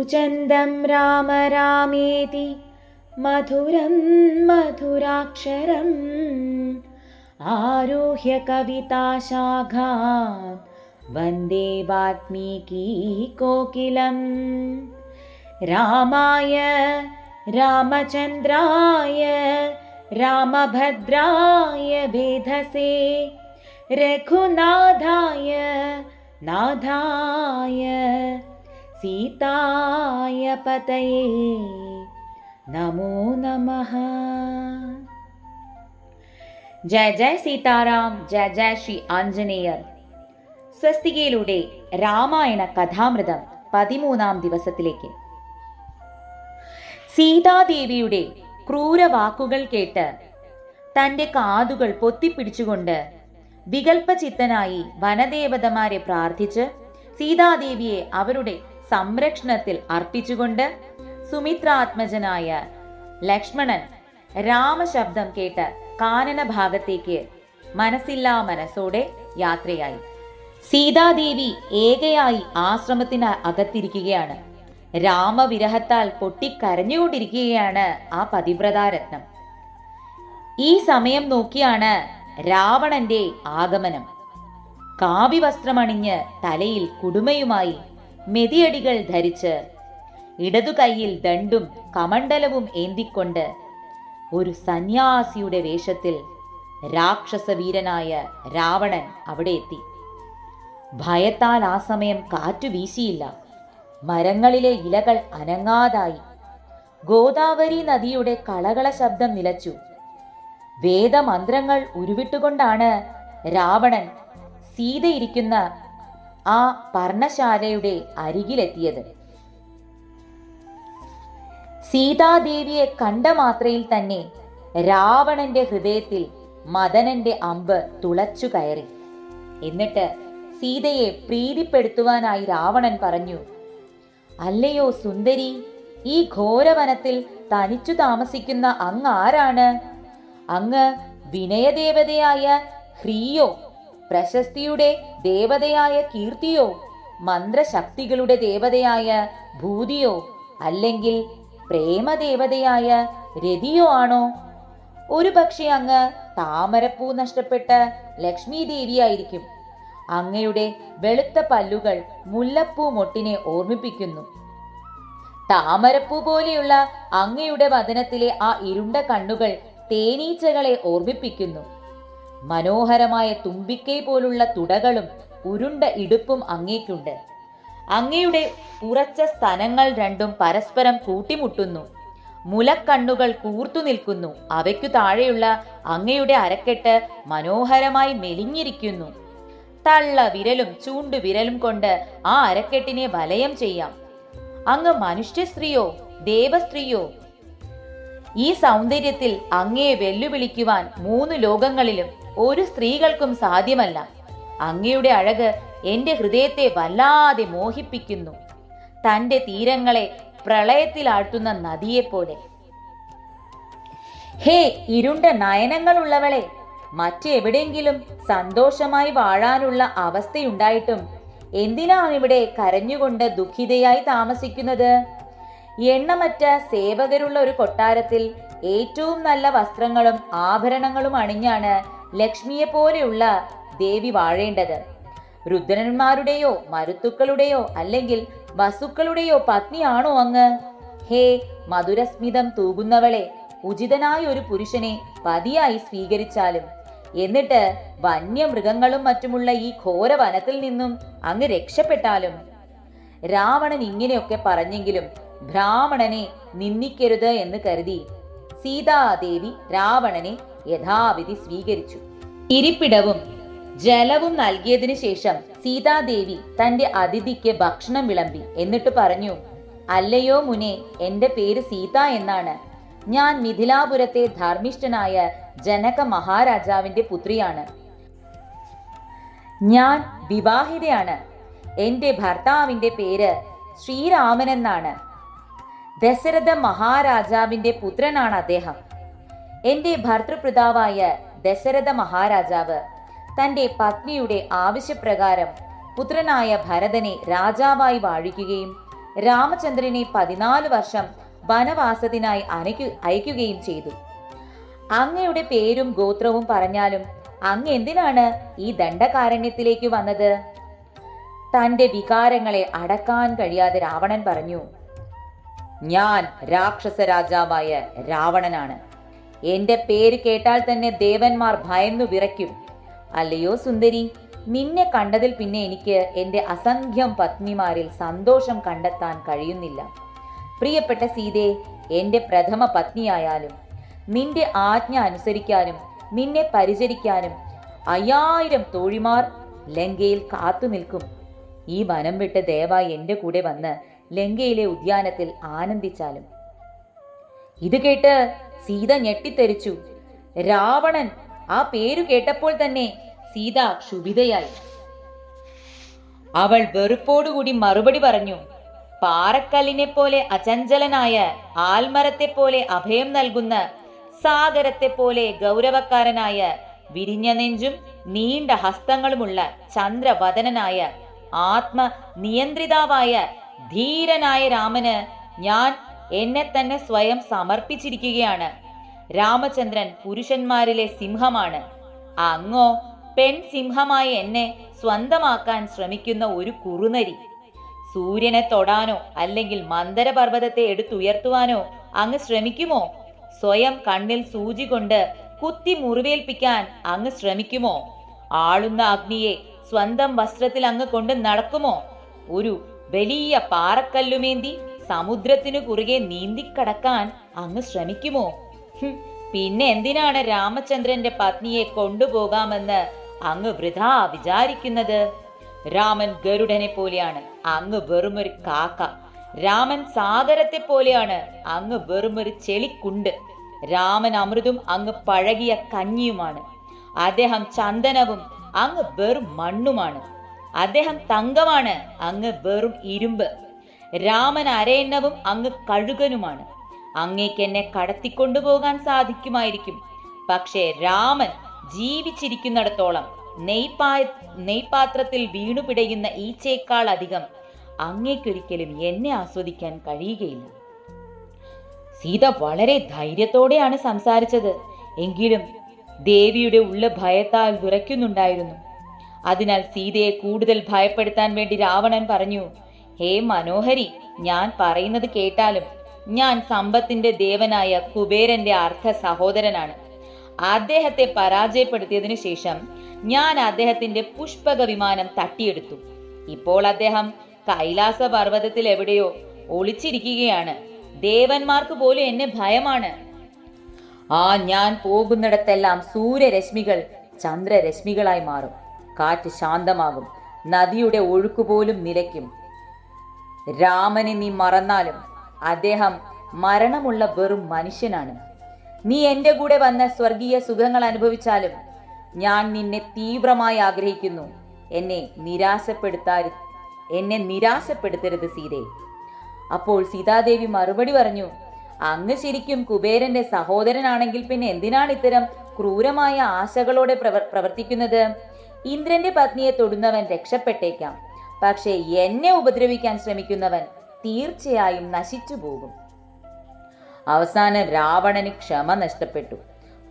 कूजन्दं राम रामेति मधुरं मधुराक्षरम् आरुह्य कविताशाखां वन्दे वाल्मीकिकोकिलम्। रामाय रामचन्द्राय रामभद्राय वेधसे रघुनाथाय नाथाय सीताय पतये नमो नमः। ജയ ജയ സീതാറാം, ജയ ജയ ശ്രീ ആഞ്ജനേയർ. സ്വസ്തികയിലൂടെ രാമായണ കഥാമൃതം 13-ാം ദിവസത്തിലേക്ക്. സീതാദേവിയുടെ ക്രൂരവാക്കുകൾ കേട്ട് തൻ്റെ കാതുകൾ പൊത്തിപ്പിടിച്ചുകൊണ്ട് വികൽപ്പചിത്തനായി വനദേവതമാരെ പ്രാർത്ഥിച്ച് സീതാദേവിയെ അവരുടെ സംരക്ഷണത്തിൽ അർപ്പിച്ചുകൊണ്ട് സുമിത്രാത്മജനായ ലക്ഷ്മണൻ രാമശബ്ദം കേട്ട് കാനന ഭാഗത്തേക്ക് മനസ്സില്ലാ മനസ്സോടെ യാത്രയായി. സീതാദേവി ഏകയായി ആശ്രമത്തിന് അകത്തിരിക്കുകയാണ്. രാമവിരഹത്താൽ പൊട്ടിക്കരഞ്ഞുകൊണ്ടിരിക്കുകയാണ് ആ പതിവ്രതാരത്നം. ഈ സമയം നോക്കിയാണ് രാവണന്റെ ആഗമനം. കാവ്യവസ്ത്രമണിഞ്ഞ് തലയിൽ കുടുമയുമായി മെതിയടികൾ ധരിച്ച് ഇടതു കൈയിൽ ദണ്ഡും കമണ്ഡലവും ഏന്തിക്കൊണ്ട് ഒരു സന്യാസിയുടെ വേഷത്തിൽ രാക്ഷസവീരനായ രാവണൻ അവിടെ എത്തി. ഭയത്താൽ ആ സമയം കാറ്റു വീശിയില്ല. മരങ്ങളിലെ ഇലകൾ അനങ്ങാതായി. ഗോദാവരി നദിയുടെ കളകള ശബ്ദം നിലച്ചു. വേദമന്ത്രങ്ങൾ ഉരുവിട്ടുകൊണ്ടാണ് രാവണൻ സീതയിരിക്കുന്ന ആ പർണശാലയുടെ അരികിലെത്തിയത്. സീതാദേവിയെ കണ്ട മാത്രയിൽ തന്നെ രാവണന്റെ ഹൃദയത്തിൽ മദനന്റെ അമ്പ് തുളച്ചു കയറി. എന്നിട്ട് സീതയെ പ്രീതിപ്പെടുത്തുവാനായി രാവണൻ പറഞ്ഞു, അല്ലയോ സുന്ദരി, ഈ ഘോരവനത്തിൽ തനിച്ചു താമസിക്കുന്ന അങ്ങ് ആരാണ്? അങ്ങ് വിനയദേവതയായ ഹ്രീയോ, പ്രശസ്തിയുടെ ദേവതയായ കീർത്തിയോ, മന്ത്രശക്തികളുടെ ദേവതയായ ഭൂതിയോ, അല്ലെങ്കിൽ പ്രേമദേവതയായ രതിയോ ആണോ? ഒരു പക്ഷേ അങ്ങ് താമരപ്പൂ നഷ്ടപ്പെട്ട ലക്ഷ്മി ദേവിയായിരിക്കും. അങ്ങയുടെ വെളുത്ത പല്ലുകൾ മുല്ലപ്പൂ മൊട്ടിനെ ഓർമ്മിപ്പിക്കുന്നു. താമരപ്പൂ പോലെയുള്ള അങ്ങയുടെ വദനത്തിലെ ആ ഇരുണ്ട കണ്ണുകൾ തേനീച്ചകളെ ഓർമ്മിപ്പിക്കുന്നു. മനോഹരമായ തുമ്പിക്കൈ പോലുള്ള തുടകളും ഉരുണ്ട ഇടുപ്പും അങ്ങേക്കുണ്ട്. അങ്ങയുടെ ഉറച്ച സ്തനങ്ങൾ രണ്ടും പരസ്പരം കൂട്ടിമുട്ടുന്നു. മുലക്കണ്ണുകൾ കൂർത്തു നിൽക്കുന്നു. അവയ്ക്കു താഴെയുള്ള അങ്ങയുടെ അരക്കെട്ട് മനോഹരമായി മെലിഞ്ഞിരിക്കുന്നു. തള്ള വിരലും ചൂണ്ടുവിരലും കൊണ്ട് ആ അരക്കെട്ടിനെ വലയം ചെയ്യാം. അങ്ങ് മനുഷ്യ സ്ത്രീയോ ദേവസ്ത്രീയോ? ഈ സൗന്ദര്യത്തിൽ അങ്ങയെ വെല്ലുവിളിക്കുവാൻ 3 ലോകങ്ങളിലും ഒരു സ്ത്രീകൾക്കും സാധ്യമല്ല. അങ്ങയുടെ അഴക് എന്റെ ഹൃദയത്തെ വല്ലാതെ മോഹിപ്പിക്കുന്നു. തൻ്റെ തീരങ്ങളെ പ്രളയത്തിലാഴ്ത്തുന്ന നദിയെപ്പോലെ. ഹേ ഇരുണ്ട നയനങ്ങളുള്ളവളെ, മറ്റെവിടെയെങ്കിലും സന്തോഷമായി വാഴാനുള്ള അവസ്ഥയുണ്ടായിട്ടും എന്തിനാണ് ഇവിടെ കരഞ്ഞുകൊണ്ട് ദുഃഖിതയായി താമസിക്കുന്നത്? എണ്ണമറ്റ സേവകരുള്ള ഒരു കൊട്ടാരത്തിൽ ഏറ്റവും നല്ല വസ്ത്രങ്ങളും ആഭരണങ്ങളും അണിഞ്ഞാണ് ലക്ഷ്മിയെ പോലെയുള്ള ദേവി വാഴേണ്ടത്. രുദ്രന്മാരുടെയോ മരുത്തുക്കളുടെയോ അല്ലെങ്കിൽ വസുക്കളുടെയോ പത്നിയാണോ അങ്ങ്? ഹേ മധുരസ്മിതം തൂകുന്നവളെ, ഉചിതനായ ഒരു പുരുഷനെ പതിയായി സ്വീകരിച്ചാലും എന്നിട്ട് വന്യമൃഗങ്ങളും മറ്റുമുള്ള ഈ ഘോര വനത്തിൽ നിന്നും അങ്ങ് രക്ഷപ്പെട്ടാലും. രാവണൻ ഇങ്ങനെയൊക്കെ പറഞ്ഞെങ്കിലും ബ്രാഹ്മണനെ നിന്ദിക്കരുത് എന്ന് കരുതി സീതാദേവി രാവണനെ യഥാവിധി സ്വീകരിച്ചു. ഇരിപ്പിടവും ജലവും നൽകിയതിനു ശേഷം സീതാദേവി തന്റെ അതിഥിക്ക് ഭക്ഷണം വിളമ്പി. എന്നിട്ട് പറഞ്ഞു, അല്ലയോ മുനെ, എന്റെ പേര് സീത എന്നാണ്. ഞാൻ മിഥിലാപുരത്തെ ധർമ്മിഷ്ഠനായ ജനക മഹാരാജാവിന്റെ പുത്രിയാണ്. ഞാൻ വിവാഹിതയാണ്. എന്റെ ഭർത്താവിന്റെ പേര് ശ്രീരാമൻ എന്നാണ്. ദശരഥ മഹാരാജാവിന്റെ പുത്രനാണ് അദ്ദേഹം. എന്റെ ഭർതൃപിതാവായ ദശരഥ മഹാരാജാവ് തന്റെ പത്നിയുടെ ആവശ്യപ്രകാരം പുത്രനായ ഭരതനെ രാജാവായി വാഴിക്കുകയും രാമചന്ദ്രനെ 14 വർഷം വനവാസത്തിനായി അയക്കുകയും ചെയ്തു. അങ്ങയുടെ പേരും ഗോത്രവും പറഞ്ഞാലും അങ്ങ് എന്തിനാണ് ഈ ദണ്ഡകാരണ്യത്തിലേക്ക് വന്നത്? തന്റെ വികാരങ്ങളെ അടക്കാൻ കഴിയാതെ രാവണൻ പറഞ്ഞു, ഞാൻ രാക്ഷസ രാജാവായ രാവണനാണ്. എന്റെ പേര് കേട്ടാൽ തന്നെ ദേവന്മാർ ഭയന്നു വിറയ്ക്കും. അല്ലയോ സുന്ദരി, നിന്നെ കണ്ടതിൽ പിന്നെ എനിക്ക് എന്റെ അസംഖ്യം പത്നിമാരിൽ സന്തോഷം കണ്ടെത്താൻ കഴിയുന്നില്ല. പ്രിയപ്പെട്ട സീതേ, എന്റെ പ്രഥമ പത്നിയായാലും നിന്റെ ആജ്ഞ അനുസരിക്കാനും നിന്നെ പരിചരിക്കാനും 5000 തോഴിമാർ ലങ്കയിൽ കാത്തു നിൽക്കും. ഈ വനം വിട്ട് ദയവായി എന്റെ കൂടെ വന്ന് ലങ്കയിലെ ഉദ്യാനത്തിൽ ആനന്ദിച്ചാലും. ഇത് കേട്ട് സീത ഞെട്ടിത്തെറിച്ചു. രാവണൻ ആ പേരു കേട്ടപ്പോൾ തന്നെ സീത ക്ഷുഭിതയായി. അവൾ വെറുപ്പോടുകൂടി മറുപടി പറഞ്ഞു, പാറക്കല്ലിനെ പോലെ അചഞ്ചലനായ, ആൽമരത്തെ പോലെ അഭയം നൽകുന്ന, സാഗരത്തെ പോലെ ഗൗരവക്കാരനായ, വിരിഞ്ഞ നെഞ്ചും നീണ്ട ഹസ്തങ്ങളുമുള്ള ചന്ദ്രവദനനായ, ആത്മനിയന്ത്രിതാവായ ധീരനായ രാമന് ഞാൻ എന്നെ തന്നെ സ്വയം സമർപ്പിച്ചിരിക്കുകയാണ്. രാമചന്ദ്രൻ പുരുഷന്മാരിലെ സിംഹമാണ്. അങ്ങോ പെൺ സിംഹമായ എന്നെ സ്വന്തമാക്കാൻ ശ്രമിക്കുന്ന ഒരു കുറുനരി. സൂര്യനെ തൊടാനോ അല്ലെങ്കിൽ മന്ദരപർവ്വതത്തെ എടുത്തുയർത്തുവാനോ അങ്ങ് ശ്രമിക്കുമോ? സ്വയം കണ്ണിൽ സൂചി കൊണ്ട് കുത്തി മുറിവേൽപ്പിക്കാൻ അങ്ങ് ശ്രമിക്കുമോ? ആളുന്ന അഗ്നിയെ സ്വന്തം വസ്ത്രത്തിൽ അങ്ങ് കൊണ്ട് നടക്കുമോ? ഒരു വലിയ പാറക്കല്ലുമേന്തി സമുദ്രത്തിനു കുറുകെ നീന്തിക്കടക്കാൻ അങ്ങ് ശ്രമിക്കുമോ? പിന്നെ എന്തിനാണ് രാമചന്ദ്രന്റെ പത്നിയെ കൊണ്ടുപോകാമെന്ന് അങ്ങ് വൃഥാ വിചാരിക്കുന്നത്? രാമൻ ഗരുഡനെ പോലെയാണ്, അങ്ങ് വെറുമൊരു കാക്ക. രാമൻ സാഗരത്തെ പോലെയാണ്, അങ്ങ് വെറുമൊരു ചെളിക്കുണ്ട്. രാമൻ അമൃതും അങ്ങ് പഴകിയ കഞ്ഞിയുമാണ്. അദ്ദേഹം ചന്ദനവും അങ്ങ് വെറും മണ്ണുമാണ്. അദ്ദേഹം തങ്കമാണ്, അങ്ങ് വെറും ഇരുമ്പ്. രാമൻ അരയന്നവും അങ്ങ് കഴുകനുമാണ്. അങ്ങേക്ക് എന്നെ കടത്തിക്കൊണ്ടുപോകാൻ സാധിക്കുമായിരിക്കും. പക്ഷേ രാമൻ ജീവിച്ചിരിക്കുന്നിടത്തോളം നെയ്പാത്രത്തിൽ വീണു പിടയുന്ന ഈച്ചയേക്കാൾ അധികം അങ്ങേക്കൊരിക്കലും എന്നെ ആസ്വദിക്കാൻ കഴിയുകയില്ല. സീത വളരെ ധൈര്യത്തോടെയാണ് സംസാരിച്ചത്. എങ്കിലും ദേവിയുടെ ഉള്ള ഭയത്താൽ വിറയ്ക്കുന്നുണ്ടായിരുന്നു. അതിനാൽ സീതയെ കൂടുതൽ ഭയപ്പെടുത്താൻ വേണ്ടി രാവണൻ പറഞ്ഞു, ഹേ മനോഹരി, ഞാൻ പറയുന്നത് കേട്ടാലും ഞാൻ സമ്പത്തിന്റെ ദേവനായ കുബേരന്റെ അർദ്ധ സഹോദരനാണ്. അദ്ദേഹത്തെ പരാജയപ്പെടുത്തിയതിനു ശേഷം ഞാൻ അദ്ദേഹത്തിന്റെ പുഷ്പക വിമാനം തട്ടിയെടുത്തു. ഇപ്പോൾ അദ്ദേഹം കൈലാസ പർവ്വതത്തിൽ എവിടെയോ ഒളിച്ചിരിക്കുകയാണ്. ദേവന്മാർക്ക് പോലും എന്നെ ഭയമാണ്. ഞാൻ പോകുന്നിടത്തെല്ലാം സൂര്യരശ്മികൾ ചന്ദ്രരശ്മികളായി മാറും. കാറ്റ് ശാന്തമാകും. നദിയുടെ ഒഴുക്കുപോലും നിലയ്ക്കും. രാമനെ നീ മറന്നാലും അദ്ദേഹം മരണമുള്ള വെറും മനുഷ്യനാണ്. നീ എൻ്റെ കൂടെ വന്ന സ്വർഗീയ സുഖങ്ങൾ അനുഭവിച്ചാലും ഞാൻ നിന്നെ തീവ്രമായി ആഗ്രഹിക്കുന്നു. എന്നെ നിരാശപ്പെടുത്തരുത് സീതേ. അപ്പോൾ സീതാദേവി മറുപടി പറഞ്ഞു, അങ്ങ് ശരിക്കും കുബേരന്റെ സഹോദരനാണെങ്കിൽ പിന്നെ എന്തിനാണ് ഇത്തരം ക്രൂരമായ ആശകളോടെ പ്രവർത്തിക്കുന്നത്? ഇന്ദ്രന്റെ പത്നിയെ തൊടുന്നവൻ രക്ഷപ്പെട്ടേക്കാം, പക്ഷേ എന്നെ ഉപദ്രവിക്കാൻ ശ്രമിക്കുന്നവൻ തീർച്ചയായും നശിച്ചു പോകും. അവസാനം രാവണന് ക്ഷമ നഷ്ടപ്പെട്ടു.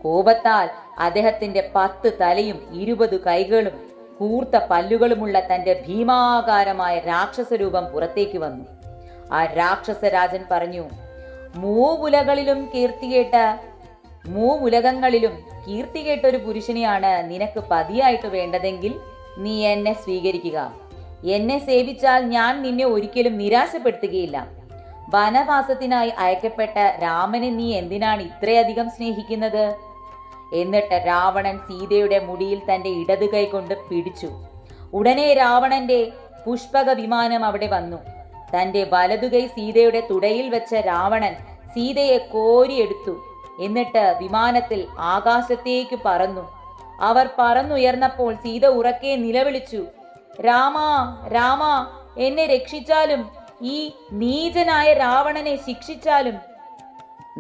കോപത്താൽ അദ്ദേഹത്തിന്റെ 10 തലയും 20 കൈകളും കൂർത്ത പല്ലുകളുമുള്ള തന്റെ ഭീമാകാരമായ രാക്ഷസ രൂപം പുറത്തേക്ക് വന്നു. ആ രാക്ഷസരാജൻ പറഞ്ഞു, മൂവുലകങ്ങളിലും കീർത്തികേട്ട ഒരു പുരുഷനെയാണ് നിനക്ക് പതിയായിട്ട് വേണ്ടതെങ്കിൽ നീ എന്നെ സ്വീകരിക്കുക. എന്നെ സേവിച്ചാൽ ഞാൻ നിന്നെ ഒരിക്കലും നിരാശപ്പെടുത്തുകയില്ല. വനവാസത്തിനായി അയക്കപ്പെട്ട രാമനെ നീ എന്തിനാണ് ഇത്രയധികം സ്നേഹിക്കുന്നത്? എന്നിട്ട് രാവണൻ സീതയുടെ മുടിയിൽ തന്റെ ഇടതു കൈ കൊണ്ട് പിടിച്ചു. ഉടനെ രാവണന്റെ പുഷ്പക വിമാനം അവിടെ വന്നു. തന്റെ വലതുകൈ സീതയുടെ തുടയിൽ വെച്ച രാവണൻ സീതയെ കോരിയെടുത്തു. എന്നിട്ട് വിമാനത്തിൽ ആകാശത്തേക്ക് പറന്നു. അവർ പറന്നുയർന്നപ്പോൾ സീത ഉറക്കെ നിലവിളിച്ചു, രാമാ രാമാ, എന്നെ രക്ഷിച്ചാലും ഈ നീചനായ രാവണനെ ശിക്ഷിച്ചാലും.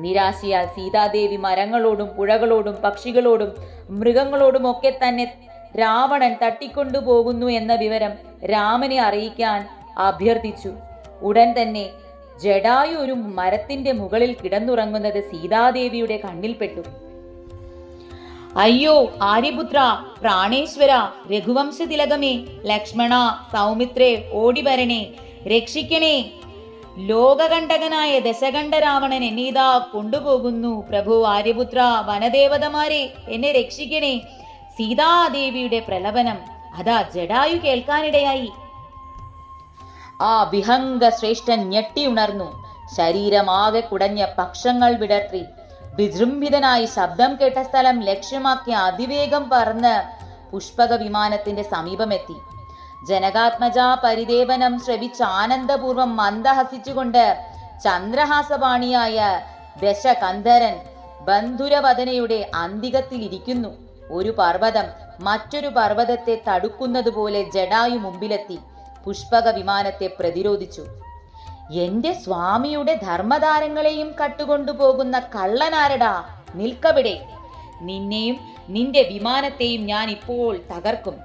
നിരാശയാൽ സീതാദേവി മരങ്ങളോടും പുഴകളോടും പക്ഷികളോടും മൃഗങ്ങളോടും ഒക്കെ തന്നെ രാവണൻ തട്ടിക്കൊണ്ടുപോകുന്നു എന്ന വിവരം രാമനെ അറിയിക്കാൻ അഭ്യർത്ഥിച്ചു. ഉടൻ തന്നെ ജടായു ഒരു മരത്തിന്റെ മുകളിൽ കിടന്നുറങ്ങുന്നത് സീതാദേവിയുടെ കണ്ണിൽപ്പെട്ടു. അയ്യോ ആര്യപുത്ര, പ്രാണേശ്വര, രഘുവംശതിലകമേ, ലക്ഷ്മണ, സൗമിത്രേ, ഓടിവരണേ, രക്ഷിക്കണേ! ലോകകണ്ഠകനായ ദശകണ്ഠ രാവണൻ എന്നെ ഇതാ കൊണ്ടുപോകുന്നു. പ്രഭു ആര്യപുത്ര, വനദേവതമാരെ, എന്നെ രക്ഷിക്കണേ! സീതാദേവിയുടെ പ്രലപനം അതാ ജടായു കേൾക്കാനിടയായി. ആ വിഹംഗ ശ്രേഷ്ഠൻ ഞെട്ടി ഉണർന്നു. ശരീരമാകെ കുടഞ്ഞ പക്ഷങ്ങൾ വിടർത്തി വിജൃംഭിതനായി ശബ്ദം കേട്ട സ്ഥലം ലക്ഷ്യമാക്കി അതിവേഗം പറന്ന് പുഷ്പക വിമാനത്തിന്റെ സമീപമെത്തി. ജനകാത്മജ പരിദേവനം ശ്രവിച്ച് ആനന്ദപൂർവം മന്ദഹസിച്ചുകൊണ്ട് ചന്ദ്രഹാസപാണിയായ ദശകന്ധരൻ ബന്ധുരവദനയുടെ അന്തികത്തിലിരിക്കുന്നു. ഒരു പർവ്വതം മറ്റൊരു പർവ്വതത്തെ തടുക്കുന്നതുപോലെ ജടായു മുമ്പിലെത്തി പുഷ്പക വിമാനത്തെ പ്രതിരോധിച്ചു. എന്റെ സ്വാമിയുടെ ധർമ്മധാരങ്ങളെയും കട്ടുകൊണ്ടുപോകുന്ന കള്ളനാരടാ, നിൽക്കവിടെ! നിന്നെയും നിന്റെ വിമാനത്തെയും ഞാൻ ഇപ്പോൾ തകർക്കും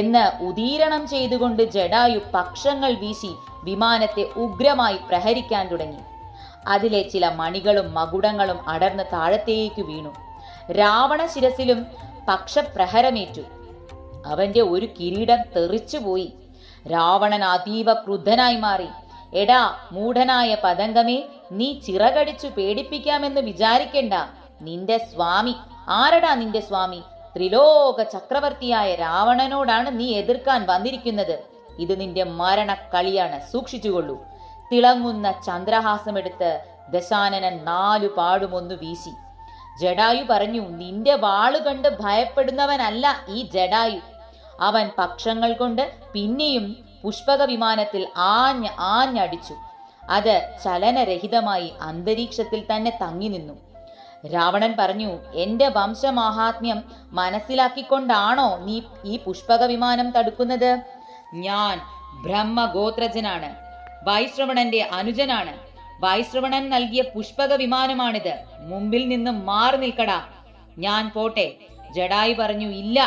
എന്ന് ഉദീരണം ചെയ്തുകൊണ്ട് ജടായു പക്ഷങ്ങൾ വീശി വിമാനത്തെ ഉഗ്രമായി പ്രഹരിക്കാൻ തുടങ്ങി. അതിലെ ചില മണികളും മകുടങ്ങളും അടർന്ന് താഴത്തേക്ക് വീണു. രാവണ ശിരസിലും പക്ഷപ്രഹരമേറ്റു. അവന്റെ ഒരു കിരീടം തെറിച്ചുപോയി. രാവണൻ അതീവ ക്രുദ്ധനായി മാറി. എടാ മൂഢനായ പതംഗമേ, നീ ചിറകടിച്ചു പേടിപ്പിക്കാമെന്ന് വിചാരിക്കണ്ട. നിന്റെ സ്വാമി ആരടാ? നിന്റെ സ്വാമി ത്രിലോക ചക്രവർത്തിയായ രാവണനോടാണ് നീ എതിർക്കാൻ വന്നിരിക്കുന്നത്. ഇത് നിന്റെ മരണക്കളിയാണ്, സൂക്ഷിച്ചുകൊള്ളൂ. തിളങ്ങുന്ന ചന്ദ്രഹാസമെടുത്ത് ദശാനനൻ 4 പാടുമൊന്നു വീശി. ജടായു പറഞ്ഞു, നിന്റെ വാളു കണ്ട് ഭയപ്പെടുന്നവനല്ല ഈ ജടായു. അവൻ പക്ഷങ്ങൾ കൊണ്ട് പിന്നെയും പുഷ്പക വിമാനത്തിൽ ആഞ്ഞടിച്ചു. അത് ചലനരഹിതമായി അന്തരീക്ഷത്തിൽ തന്നെ തങ്ങി നിന്നു. രാവണൻ പറഞ്ഞു, എന്റെ വംശമാഹാത്മ്യം മനസ്സിലാക്കിക്കൊണ്ടാണോ നീ ഈ പുഷ്പക വിമാനം തടുക്കുന്നത്? ഞാൻ ബ്രഹ്മഗോത്രജനാണ്, വൈശ്രവണന്റെ അനുജനാണ്. വൈശ്രവണൻ നൽകിയ പുഷ്പക വിമാനമാണിത്. മുമ്പിൽ നിന്നും മാറി നിൽക്കടാ, ഞാൻ പോട്ടെ. ജടായു പറഞ്ഞു, ഇല്ല,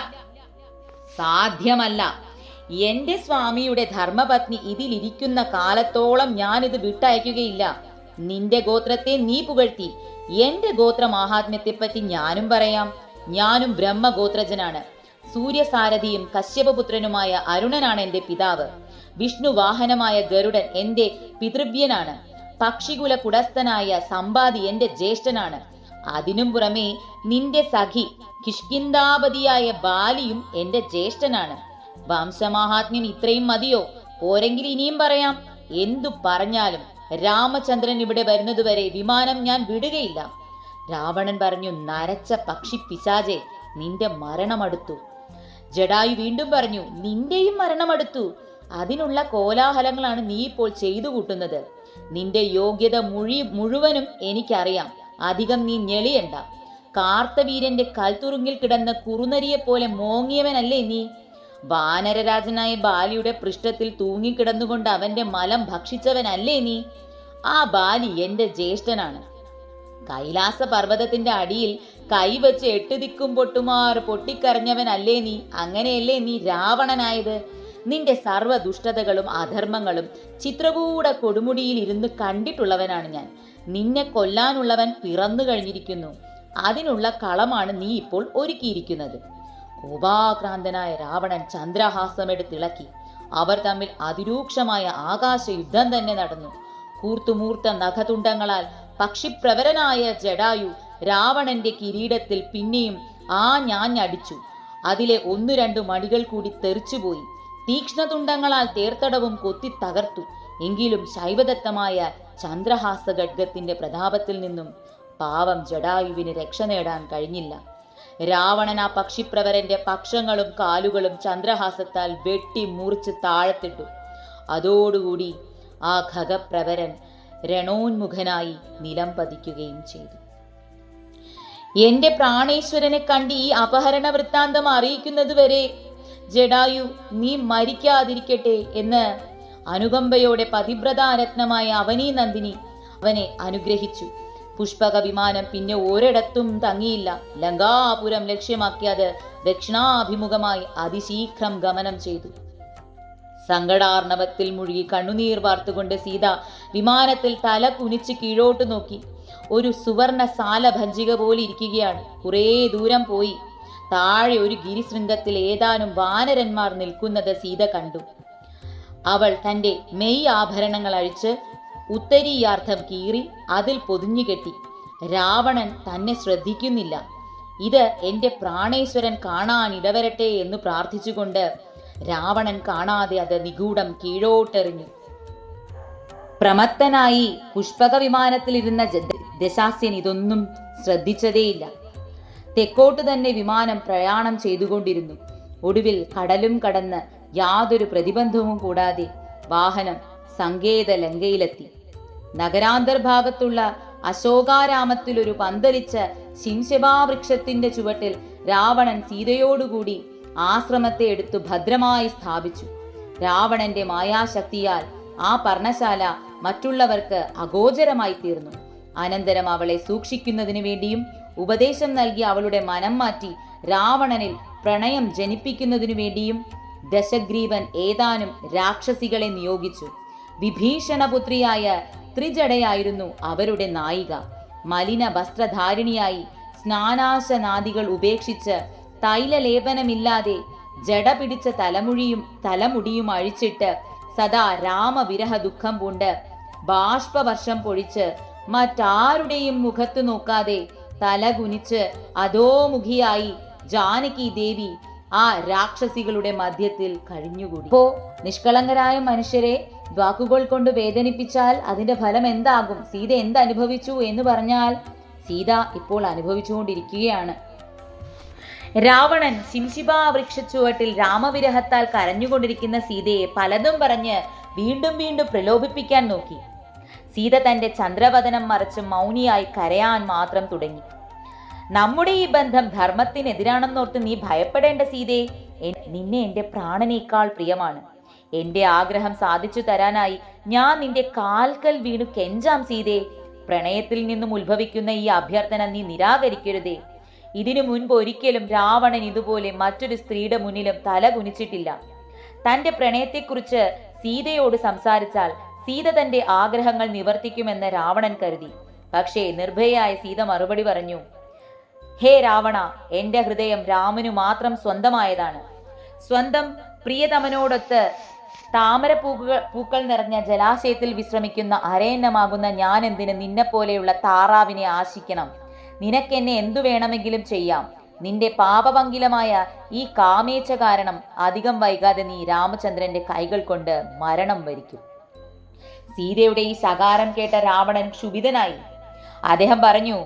സാധ്യമല്ല. എന്റെ സ്വാമിയുടെ ധർമ്മപത്നി ഇതിലിരിക്കുന്ന കാലത്തോളം ഞാനിത് വിട്ടയക്കുകയില്ല. നിന്റെ ഗോത്രത്തെ നീ പുകഴ്ത്തി, എന്റെ ഗോത്ര മാഹാത്മ്യത്തെപ്പറ്റി ഞാനും പറയാം. ഞാനും ബ്രഹ്മഗോത്രജനാണ്. സൂര്യസാരഥിയും കശ്യപപുത്രനുമായ അരുണനാണ് എന്റെ പിതാവ്. വിഷ്ണു വാഹനമായ ഗരുഡൻ എന്റെ പിതൃവ്യനാണ്. പക്ഷികുല കുടസ്ഥനായ സമ്പാദി എന്റെ ജ്യേഷ്ഠനാണ്. അതിനും പുറമെ നിന്റെ സഖി കിഷ്കിന്താപതിയായ ബാലിയും എന്റെ ജ്യേഷ്ഠനാണ്. വംശമാഹാത്മ്യം ഇത്രയും മതിയോ? പോരെങ്കിൽ ഇനിയും പറയാം. എന്തു പറഞ്ഞാലും രാമചന്ദ്രൻ ഇവിടെ വരുന്നതുവരെ വിമാനം ഞാൻ വിടുകയില്ല. രാവണൻ പറഞ്ഞു, നരച്ച പക്ഷി പിശാചേ, നിന്റെ മരണമടുത്തു. ജടായു വീണ്ടും പറഞ്ഞു, നിന്റെയും മരണമടുത്തു. അതിനുള്ള കോലാഹലങ്ങളാണ് നീ ഇപ്പോൾ ചെയ്തു കൂട്ടുന്നത്. നിന്റെ യോഗ്യത മുഴുവനും എനിക്കറിയാം. അധികം നീ ഞെളിയണ്ട. കാർത്തവീരന്റെ കൽത്തുറുങ്ങിൽ കിടന്ന കുറുനരിയെ പോലെ മോങ്ങിയവനല്ലേ നീ? വാനരരാജനായ ബാലിയുടെ പൃഷ്ഠത്തിൽ തൂങ്ങിക്കിടന്നുകൊണ്ട് അവന്റെ മലം ഭക്ഷിച്ചവനല്ലേ നീ? ആ ബാലി എന്റെ ജ്യേഷ്ഠനാണ്. കൈലാസ പർവ്വതത്തിന്റെ അടിയിൽ കൈവച്ച് 8 ദിക്കും പൊട്ടുമാറ് പൊട്ടിക്കരഞ്ഞവനല്ലേ നീ? അങ്ങനെയല്ലേ നീ രാവണനായത്? നിന്റെ സർവ്വ ദുഷ്ടതകളും അധർമ്മങ്ങളും ചിത്രകൂട കൊടുമുടിയിൽ ഇരുന്ന് കണ്ടിട്ടുള്ളവനാണ് ഞാൻ. നിന്നെ കൊല്ലാനുള്ളവൻ പിറന്നു കഴിഞ്ഞിരിക്കുന്നു. അതിനുള്ള കളമാണ് നീ ഇപ്പോൾ ഒരുക്കിയിരിക്കുന്നത്. കോപാക്രാന്തനായ രാവണൻ ചന്ദ്രഹാസമെടുത്തിളക്കി. അവർ തമ്മിൽ അതിരൂക്ഷമായ ആകാശയുദ്ധം തന്നെ നടന്നു. കൂർത്തുമൂർത്ത നഖതുണ്ടങ്ങളാൽ പക്ഷിപ്രവരനായ ജടായു രാവണന്റെ കിരീടത്തിൽ പിന്നെയും ഞാഞ്ഞടിച്ചു. അതിലെ 1-2 മണികൾ കൂടി തെറിച്ചുപോയി. തീക്ഷ്ണതുണ്ടങ്ങളാൽ തേർത്തടവും കൊത്തി തകർത്തു. എങ്കിലും ശൈവദത്തമായ ചന്ദ്രഹാസ ഖഡ്ഗത്തിന്റെ പ്രതാപത്തിൽ നിന്നും പാവം ജടായുവിന് രക്ഷ നേടാൻ കഴിഞ്ഞില്ല. രാവണൻ ആ പക്ഷിപ്രവരന്റെ പക്ഷങ്ങളും കാലുകളും ചന്ദ്രഹാസത്താൽ വെട്ടി മുറിച്ച് താഴത്തിട്ടു. അതോടുകൂടി ആ ഖഗപ്രവരൻ രണോന്മുഖനായി നിലം പതിക്കുകയും ചെയ്തു. എന്റെ പ്രാണേശ്വരനെ കണ്ട് ഈ അപഹരണ വൃത്താന്തം അറിയിക്കുന്നതുവരെ ജടായു നീ മരിക്കാതിരിക്കട്ടെ എന്ന് അനുകമ്പയോടെ പതിവ്രതാരത്നമായ അവനീ നന്ദിനി അവനെ അനുഗ്രഹിച്ചു. പുഷ്പക വിമാനം പിന്നെ ഒരിടത്തും തങ്ങിയില്ല. ലങ്കാപുരം ലക്ഷ്യമാക്കി അത് ദക്ഷിണാഭിമുഖമായി അതിശീഘ്രം ഗമനം ചെയ്തു. സങ്കടാർണവത്തിൽ മുഴുകി കണ്ണുനീർ വാർത്തുകൊണ്ട് സീത വിമാനത്തിൽ തല കുനിച്ച് കീഴോട്ട് നോക്കി. ഒരു സുവർണ സാലഭഞ്ജിക പോലെ ഇരിക്കുകയാണ്. കുറേ ദൂരം പോയി താഴെ ഒരു ഗിരിശൃംഗത്തിൽ ഏതാനും വാനരന്മാർ നിൽക്കുന്നത് സീത കണ്ടു. അവൾ തൻ്റെ മെയ് ആഭരണങ്ങൾ അഴിച്ച് ഉത്തരീയാർത്ഥം കീറി അതിൽ പൊതിഞ്ഞുകെട്ടി. രാവണൻ തന്നെ ശ്രദ്ധിക്കുന്നില്ല. ഇത് എൻ്റെ പ്രാണേശ്വരൻ കാണാൻ ഇടവരട്ടെ എന്ന് പ്രാർത്ഥിച്ചുകൊണ്ട് രാവണൻ കാണാതെ അത് നിഗൂഢം കീഴോട്ടെറിഞ്ഞു. പ്രമത്തനായി പുഷ്പക വിമാനത്തിലിരുന്ന ദശാസ്യൻ ഇതൊന്നും ശ്രദ്ധിച്ചതേയില്ല. തെക്കോട്ട് തന്നെ വിമാനം പ്രയാണം ചെയ്തുകൊണ്ടിരുന്നു. ഒടുവിൽ കടലും കടന്ന് യാതൊരു പ്രതിബന്ധവും കൂടാതെ വാഹനം സങ്കേത ലങ്കയിലെത്തി. നഗരാന്തർഭാഗത്തുള്ള അശോകാരാമത്തിലൊരു പന്തലിച്ച ശിംശഭാവൃക്ഷത്തിന്റെ ചുവട്ടിൽ രാവണൻ സീതയോടുകൂടി ആശ്രമത്തെ എടുത്തു ഭദ്രമായി സ്ഥാപിച്ചു. രാവണന്റെ മായാശക്തിയാൽ ആ പർണശാല മറ്റുള്ളവർക്ക് അഗോചരമായി തീർന്നു. അനന്തരം അവളെ സൂക്ഷിക്കുന്നതിനു വേണ്ടിയും ഉപദേശം നൽകി അവളുടെ മനം മാറ്റി രാവണനിൽ പ്രണയം ജനിപ്പിക്കുന്നതിനു വേണ്ടിയും ദശഗ്രീവൻ ഏതാനും രാക്ഷസികളെ നിയോഗിച്ചു. വിഭീഷണപുത്രിയായ ത്രിജടയായിരുന്നു അവരുടെ നായിക. മലിന വസ്ത്രധാരിണിയായി സ്നാനാശനാദികൾ ഉപേക്ഷിച്ച് തൈലലേപനമില്ലാതെ ജട പിടിച്ച തലമുടിയും അഴിച്ചിട്ട് സദാ രാമവിരഹ ദുഃഖം പൂണ്ട് ബാഷ്പവർഷം പൊഴിച്ച് മറ്റാരുടെയും മുഖത്തു നോക്കാതെ തലകുനിച്ച് അധോമുഖിയായി ജാനകി ദേവി ആ രാക്ഷസികളുടെ മധ്യത്തിൽ കഴിഞ്ഞുകൂടി. ഇപ്പോ നിഷ്കളങ്കരായ മനുഷ്യരെ വാക്കുകൾ കൊണ്ട് വേദനിപ്പിച്ചാൽ അതിന്റെ ഫലം എന്താകും? സീത എന്തനുഭവിച്ചു എന്ന് പറഞ്ഞാൽ സീത ഇപ്പോൾ അനുഭവിച്ചുകൊണ്ടിരിക്കുകയാണ്. രാവണൻ ശിംശിബാ വൃക്ഷച്ചുവട്ടിൽ രാമവിരഹത്താൽ കരഞ്ഞുകൊണ്ടിരിക്കുന്ന സീതയെ പലതും പറഞ്ഞ് വീണ്ടും വീണ്ടും പ്രലോഭിപ്പിക്കാൻ നോക്കി. സീത തന്റെ ചന്ദ്രവദനം മറച്ച് മൗനിയായി കരയാൻ മാത്രം തുടങ്ങി. നമ്മുടെ ഈ ബന്ധം ധർമ്മത്തിനെതിരാണെന്നോർത്ത് നീ ഭയപ്പെടേണ്ട സീതേ. നിന്നെ എൻ്റെ പ്രാണനേക്കാൾ പ്രിയമാണ്. എൻ്റെ ആഗ്രഹം സാധിച്ചു തരാനായി ഞാൻ നിന്റെ കാൽക്കൽ വീണു കെഞ്ചാം സീതേ. പ്രണയത്തിൽ നിന്നും ഉത്ഭവിക്കുന്ന ഈ അഭ്യർത്ഥന നീ നിരാകരിക്കരുതേ. ഇതിനു മുൻപ് ഒരിക്കലും രാവണൻ ഇതുപോലെ മറ്റൊരു സ്ത്രീയുടെ മുന്നിലും തല കുനിച്ചിട്ടില്ല. തന്റെ പ്രണയത്തെക്കുറിച്ച് സീതയോട് സംസാരിച്ചാൽ സീത തന്റെ ആഗ്രഹങ്ങൾ നിവർത്തിക്കുമെന്ന് രാവണൻ കരുതി. പക്ഷേ നിർഭയയായ സീത മറുപടി പറഞ്ഞു, ഹേ രാവണ, എന്റെ ഹൃദയം രാമനു മാത്രം സ്വന്തമായതാണ്. സ്വന്തം പ്രിയതമനോടൊത്ത് പൂക്കൾ നിറഞ്ഞ ജലാശയത്തിൽ വിശ്രമിക്കുന്ന അരയന്നമാകുന്ന ഞാൻ എന്തിന് നിന്നെപ്പോലെയുള്ള താറാവിനെ ആശിക്കണം? നിനക്കെന്നെ എന്തു വേണമെങ്കിലും ചെയ്യാം. നിന്റെ പാപഭംഗിലമായ ഈ കാമേച്ഛ കാരണം അധികം വൈകാതെ നീ രാമചന്ദ്രന്റെ കൈകൾ കൊണ്ട് മരണം വരിക്കും. സീതയുടെ ഈ ശകാരം കേട്ട രാവണൻ ക്ഷുഭിതനായി. അദ്ദേഹം പറഞ്ഞു,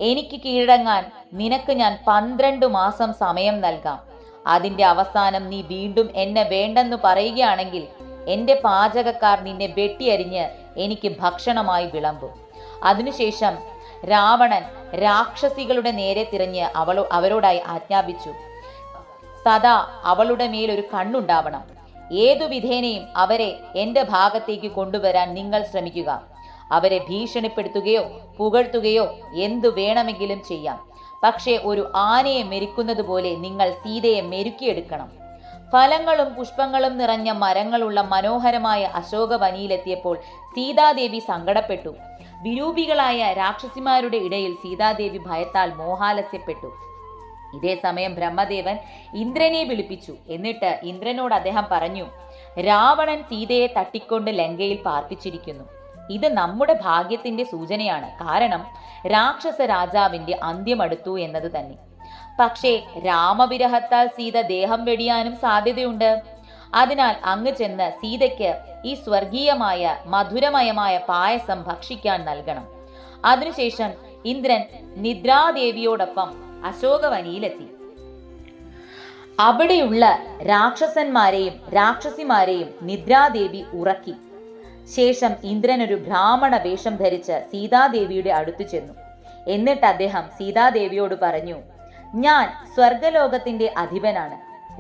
എനിക്ക് കീഴടങ്ങാൻ നിനക്ക് ഞാൻ 12 മാസം സമയം നൽകാം. അതിന്റെ അവസാനം നീ വീണ്ടും എന്നെ വേണ്ടെന്ന് പറയുകയാണെങ്കിൽ എൻ്റെ പാചകക്കാർ നിന്നെ വെട്ടിയരിഞ്ഞ് എനിക്ക് ഭക്ഷണമായി വിളമ്പും. അതിനുശേഷം രാവണൻ രാക്ഷസികളുടെ നേരെ തിരിഞ്ഞ് അവരോടായി ആജ്ഞാപിച്ചു, സദാ അവളുടെ മേലൊരു കണ്ണുണ്ടാവണം. ഏതു വിധേനയും അവരെ എൻ്റെ ഭാഗത്തേക്ക് കൊണ്ടുവരാൻ നിങ്ങൾ ശ്രമിക്കുക. അവരെ ഭീഷണിപ്പെടുത്തുകയോ പുകഴ്ത്തുകയോ എന്തു വേണമെങ്കിലും ചെയ്യാം. പക്ഷേ ഒരു ആനയെ മെരുക്കുന്നത് പോലെ നിങ്ങൾ സീതയെ മെരുക്കിയെടുക്കണം. ഫലങ്ങളും പുഷ്പങ്ങളും നിറഞ്ഞ മരങ്ങളുള്ള മനോഹരമായ അശോകവനിയിലെത്തിയപ്പോൾ സീതാദേവി സങ്കടപ്പെട്ടു. വിരൂപികളായ രാക്ഷസിമാരുടെ ഇടയിൽ സീതാദേവി ഭയത്താൽ മോഹാലസ്യപ്പെട്ടു. ഇതേ സമയം ബ്രഹ്മദേവൻ ഇന്ദ്രനെ വിളിപ്പിച്ചു. എന്നിട്ട് ഇന്ദ്രനോട് അദ്ദേഹം പറഞ്ഞു, രാവണൻ സീതയെ തട്ടിക്കൊണ്ട് ലങ്കയിൽ പാർപ്പിച്ചിരിക്കുന്നു. ഇത് നമ്മുടെ ഭാഗ്യത്തിന്റെ സൂചനയാണ്. കാരണം രാക്ഷസ രാജാവിന്റെ അന്ത്യമടുത്തു എന്നത് തന്നെ. പക്ഷേ രാമവിരഹത്താൽ സീത ദേഹം വെടിയാനും സാധ്യതയുണ്ട്. അതിനാൽ അങ്ങ് ചെന്ന് സീതയ്ക്ക് ഈ സ്വർഗീയമായ മധുരമയമായ പായസം ഭക്ഷിക്കാൻ നൽകണം. അതിനുശേഷം ഇന്ദ്രൻ നിദ്രാദേവിയോടൊപ്പം അശോകവനിയിലെത്തി. അവിടെയുള്ള രാക്ഷസന്മാരെയും രാക്ഷസിമാരെയും നിദ്രാദേവി ഉറക്കി. ശേഷം ഇന്ദ്രൻ ഒരു ബ്രാഹ്മണ വേഷം ധരിച്ച് സീതാദേവിയുടെ അടുത്തു ചെന്നു. എന്നിട്ട് അദ്ദേഹം സീതാദേവിയോട് പറഞ്ഞു, ഞാൻ സ്വർഗലോകത്തിന്റെ അധിപനാണ്.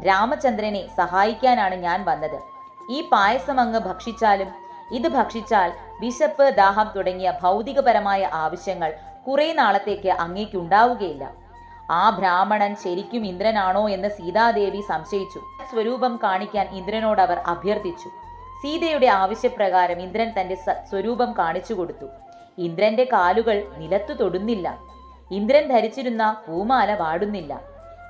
രാമചന്ദ്രനെ സഹായിക്കാനാണ് ഞാൻ വന്നത്. ഈ പായസം അങ്ങ് ഭക്ഷിച്ചാലും ഇത് ഭക്ഷിച്ചാൽ വിശപ്പ്, ദാഹം തുടങ്ങിയ ഭൗതികപരമായ ആവശ്യങ്ങൾ കുറെ നാളത്തേക്ക് അങ്ങേക്കുണ്ടാവുകയില്ല. ആ ബ്രാഹ്മണൻ ശരിക്കും ഇന്ദ്രനാണോ എന്ന് സീതാദേവി സംശയിച്ചു. സ്വരൂപം കാണിക്കാൻ ഇന്ദ്രനോട് അവർ അഭ്യർത്ഥിച്ചു. സീതയുടെ ആവശ്യപ്രകാരം ഇന്ദ്രൻ തന്റെ സ്വരൂപം കാണിച്ചു കൊടുത്തു. ഇന്ദ്രന്റെ കാലുകൾ നിലത്തു തൊടുന്നില്ല. ഇന്ദ്രൻ ധരിച്ചിരുന്ന പൂമാല വാടുന്നില്ല.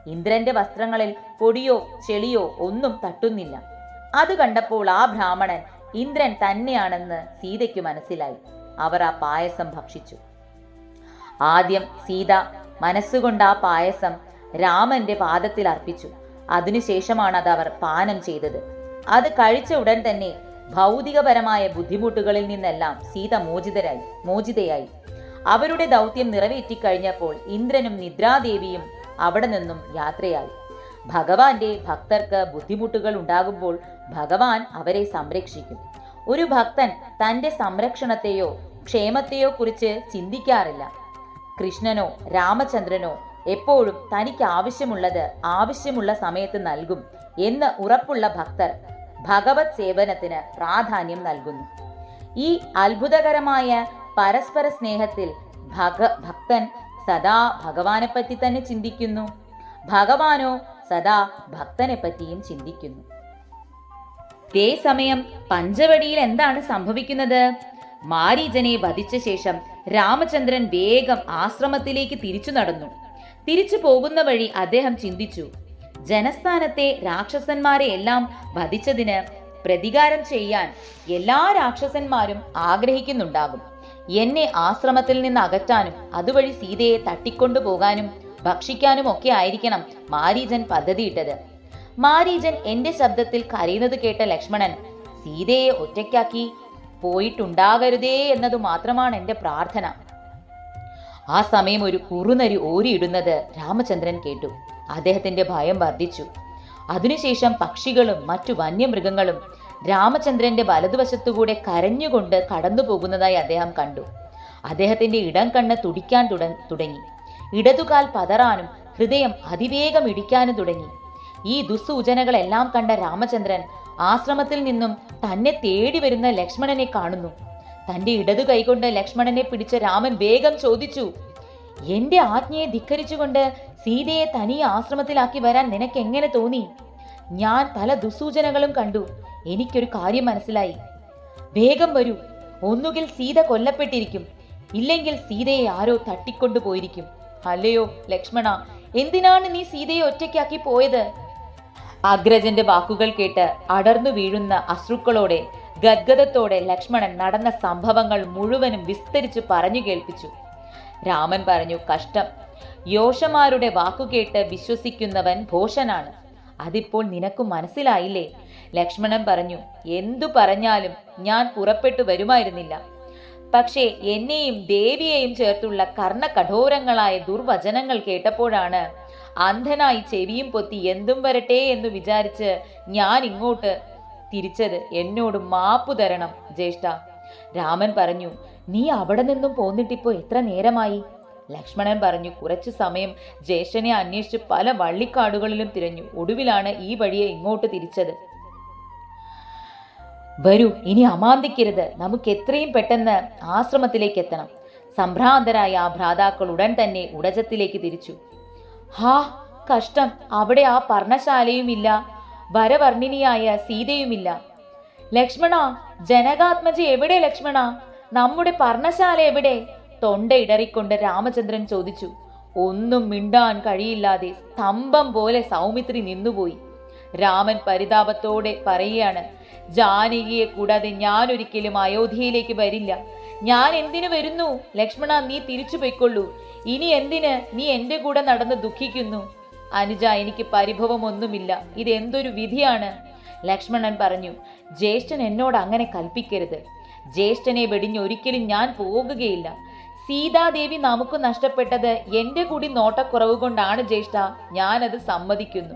ഇന്ദ്രന്റെ വസ്ത്രങ്ങളിൽ പൊടിയോ ചെളിയോ ഒന്നും തട്ടുന്നില്ല. അത് കണ്ടപ്പോൾ ആ ബ്രാഹ്മണൻ ഇന്ദ്രൻ തന്നെയാണെന്ന് സീതയ്ക്ക് മനസ്സിലായി. അവർ ആ പായസം ഭക്ഷിച്ചു. ആദ്യം സീത മനസ്സുകൊണ്ട് ആ പായസം രാമന്റെ പാദത്തിൽ അർപ്പിച്ചു. അതിനുശേഷമാണ് അത് അവർ പാനം ചെയ്തത്. അത് കഴിച്ച ഉടൻ തന്നെ ഭൗതികപരമായ ബുദ്ധിമുട്ടുകളിൽ നിന്നെല്ലാം സീത മോചിതയായി. അവരുടെ ദൗത്യം നിറവേറ്റിക്കഴിഞ്ഞപ്പോൾ ഇന്ദ്രനും നിദ്രാദേവിയും അവിടെ നിന്നും യാത്രയായി. ഭഗവാന്റെ ഭക്തർക്ക് ബുദ്ധിമുട്ടുകൾ ഉണ്ടാകുമ്പോൾ ഭഗവാൻ അവരെ സംരക്ഷിക്കും. ഒരു ഭക്തൻ തന്റെ സംരക്ഷണത്തെയോ ക്ഷേമത്തെയോ കുറിച്ച് ചിന്തിക്കാറില്ല. കൃഷ്ണനോ രാമചന്ദ്രനോ എപ്പോഴും തനിക്ക് ആവശ്യമുള്ളത് ആവശ്യമുള്ള സമയത്ത് നൽകും എന്ന് ഉറപ്പുള്ള ഭക്തർ ഭഗവത് സേവനത്തിന് പ്രാധാന്യം നൽകുന്നു. ഈ അത്ഭുതകരമായ പരസ്പര സ്നേഹത്തിൽ ഭക്തൻ സദാ ഭഗവാനെപ്പറ്റി തന്നെ ചിന്തിക്കുന്നു. ഭഗവാനോ സദാ ഭക്തനെ പറ്റിയും ചിന്തിക്കുന്നു. ഇതേ സമയം പഞ്ചവടിയിൽ എന്താണ് സംഭവിക്കുന്നത്? മാരീചനെ വധിച്ച ശേഷം രാമചന്ദ്രൻ വേഗം ആശ്രമത്തിലേക്ക് തിരിച്ചു നടന്നു. തിരിച്ചു പോകുന്ന വഴി അദ്ദേഹം ചിന്തിച്ചു, ജനസ്ഥാനത്തെ രാക്ഷസന്മാരെ എല്ലാം വധിച്ചതിന് പ്രതികാരം ചെയ്യാൻ എല്ലാ രാക്ഷസന്മാരും ആഗ്രഹിക്കുന്നുണ്ടാകും. എന്നെ ആശ്രമത്തിൽ നിന്ന് അകറ്റാനും അതുവഴി സീതയെ തട്ടിക്കൊണ്ടുപോകാനും ഭക്ഷിക്കാനും ഒക്കെ ആയിരിക്കണം മാരീചൻ പദ്ധതിയിട്ടത്. മാരീചൻ എന്റെ ശബ്ദത്തിൽ കരയുന്നത് കേട്ട ലക്ഷ്മണൻ സീതയെ ഒറ്റയ്ക്കാക്കി പോയിട്ടുണ്ടാകരുതേ എന്നതു മാത്രമാണ് എന്റെ പ്രാർത്ഥന. ആ സമയം ഒരു കുറുനരി ഓരിയിടുന്നത് രാമചന്ദ്രൻ കേട്ടു. അദ്ദേഹത്തിന്റെ ഭയം വർദ്ധിച്ചു. അതിനുശേഷം പക്ഷികളും മറ്റു വന്യമൃഗങ്ങളും രാമചന്ദ്രന്റെ വലതുവശത്തുകൂടെ കരഞ്ഞുകൊണ്ട് കടന്നു പോകുന്നതായി അദ്ദേഹം കണ്ടു. അദ്ദേഹത്തിന്റെ ഇടം കണ്ണ് തുടിക്കാൻ തുടങ്ങി. ഇടതുകാൽ പതറാനും ഹൃദയം അതിവേഗം ഇടിക്കാനും തുടങ്ങി. ഈ ദുസ്സൂചനകളെല്ലാം കണ്ട രാമചന്ദ്രൻ ആശ്രമത്തിൽ നിന്നും തന്നെ തേടി വരുന്ന ലക്ഷ്മണനെ കാണുന്നു. തന്റെ ഇടതു കൈകൊണ്ട് ലക്ഷ്മണനെ പിടിച്ച രാമൻ വേഗം ചോദിച്ചു, എന്റെ ആജ്ഞയെ ധിക്കരിച്ചുകൊണ്ട് സീതയെ തനിയെ ആശ്രമത്തിലാക്കി വരാൻ നിനക്ക് എങ്ങനെ തോന്നി? ഞാൻ പല ദുസ്സൂചനകളും കണ്ടു. എനിക്കൊരു കാര്യം മനസ്സിലായി. വേഗം വരൂ. ഒന്നുകിൽ സീത കൊല്ലപ്പെട്ടിരിക്കും, ഇല്ലെങ്കിൽ സീതയെ ആരോ തട്ടിക്കൊണ്ടുപോയിരിക്കും. അല്ലയോ ലക്ഷ്മണ, എന്തിനാണ് നീ സീതയെ ഒറ്റയ്ക്കാക്കി പോയത്? അഗ്രജന്റെ വാക്കുകൾ കേട്ട് അടർന്നു വീഴുന്ന അശ്രുക്കളോടെ ഗദ്ഗദത്തോടെ ലക്ഷ്മണൻ നടന്ന സംഭവങ്ങൾ മുഴുവനും വിസ്തരിച്ചു പറഞ്ഞു കേൾപ്പിച്ചു. രാമൻ പറഞ്ഞു, കഷ്ടം. യോഷമാരുടെ വാക്കുകേട്ട് വിശ്വസിക്കുന്നവൻ ഭോഷനാണ്. അതിപ്പോൾ നിനക്ക് മനസ്സിലായില്ലേ? ലക്ഷ്മണൻ പറഞ്ഞു, എന്തു പറഞ്ഞാലും ഞാൻ പുറപ്പെട്ടു വരുമായിരുന്നില്ല. പക്ഷേ എന്നെയും ദേവിയെയും ചേർത്തുള്ള കർണകഠോരങ്ങളായ ദുർവചനങ്ങൾ കേട്ടപ്പോഴാണ് അന്ധനായി ചെവിയും പൊത്തി എന്തും വരട്ടെ എന്ന് വിചാരിച്ച് ഞാൻ ഇങ്ങോട്ട് തിരിച്ചത്. എന്നോട് മാപ്പു തരണം ജ്യേഷ്ഠ. രാമൻ പറഞ്ഞു, നീ അവിടെ നിന്നും പോന്നിട്ടിപ്പോ എത്ര നേരമായി? ലക്ഷ്മണൻ പറഞ്ഞു, കുറച്ചു സമയം ജ്യേഷ്ഠനെ അന്വേഷിച്ച് പല വള്ളിക്കാടുകളിലും തിരഞ്ഞു. ഒടുവിലാണ് ഈ വഴിയെ ഇങ്ങോട്ട് തിരിച്ചത്. വരൂ, ഇനി അമാന്തിക്കരുത്. നമുക്ക് എത്രയും പെട്ടെന്ന് ആശ്രമത്തിലേക്ക് എത്തണം. സംഭ്രാന്തരായ ആ ഭ്രാതാക്കൾ ഉടൻ തന്നെ ഉടജത്തിലേക്ക് തിരിച്ചു. ഹാ കഷ്ടം, അവിടെ ആ പർണശാലയുമില്ല, വരവർണ്ണിനിയായ സീതയുമില്ല. ലക്ഷ്മണ, ജനകാത്മജ എവിടെ? ലക്ഷ്മണ, നമ്മുടെ പർണശാല എവിടെ? തൊണ്ടയിടറിക്കൊണ്ട് രാമചന്ദ്രൻ ചോദിച്ചു. ഒന്നും മിണ്ടാൻ കഴിയില്ലാതെ സ്തംഭം പോലെ സൗമിത്രി നിന്നുപോയി. രാമൻ പരിതാപത്തോടെ പറയുകയാണ്, ജാനകിയെ കൂടാതെ ഞാൻ ഒരിക്കലും അയോധ്യയിലേക്ക് വരില്ല. ഞാൻ എന്തിനു വരുന്നു? ലക്ഷ്മണ, നീ തിരിച്ചു പൊയ്ക്കൊള്ളൂ. ഇനി എന്തിന് നീ എന്റെ കൂടെ നടന്ന് ദുഃഖിക്കുന്നു? അനുജ, എനിക്ക് പരിഭവമൊന്നുമില്ല. ഇതെന്തൊരു വിധിയാണ്? ലക്ഷ്മണൻ പറഞ്ഞു, ജ്യേഷ്ഠൻ എന്നോട് അങ്ങനെ കൽപ്പിക്കരുത്. ജ്യേഷ്ഠനെ വെടിഞ്ഞൊരിക്കലും ഞാൻ പോകുകയില്ല. സീതാദേവി നമുക്ക് നഷ്ടപ്പെട്ടത് എന്റെ കൂടി നോട്ടക്കുറവ് കൊണ്ടാണ് ജ്യേഷ്ഠ. ഞാനത് സമ്മതിക്കുന്നു.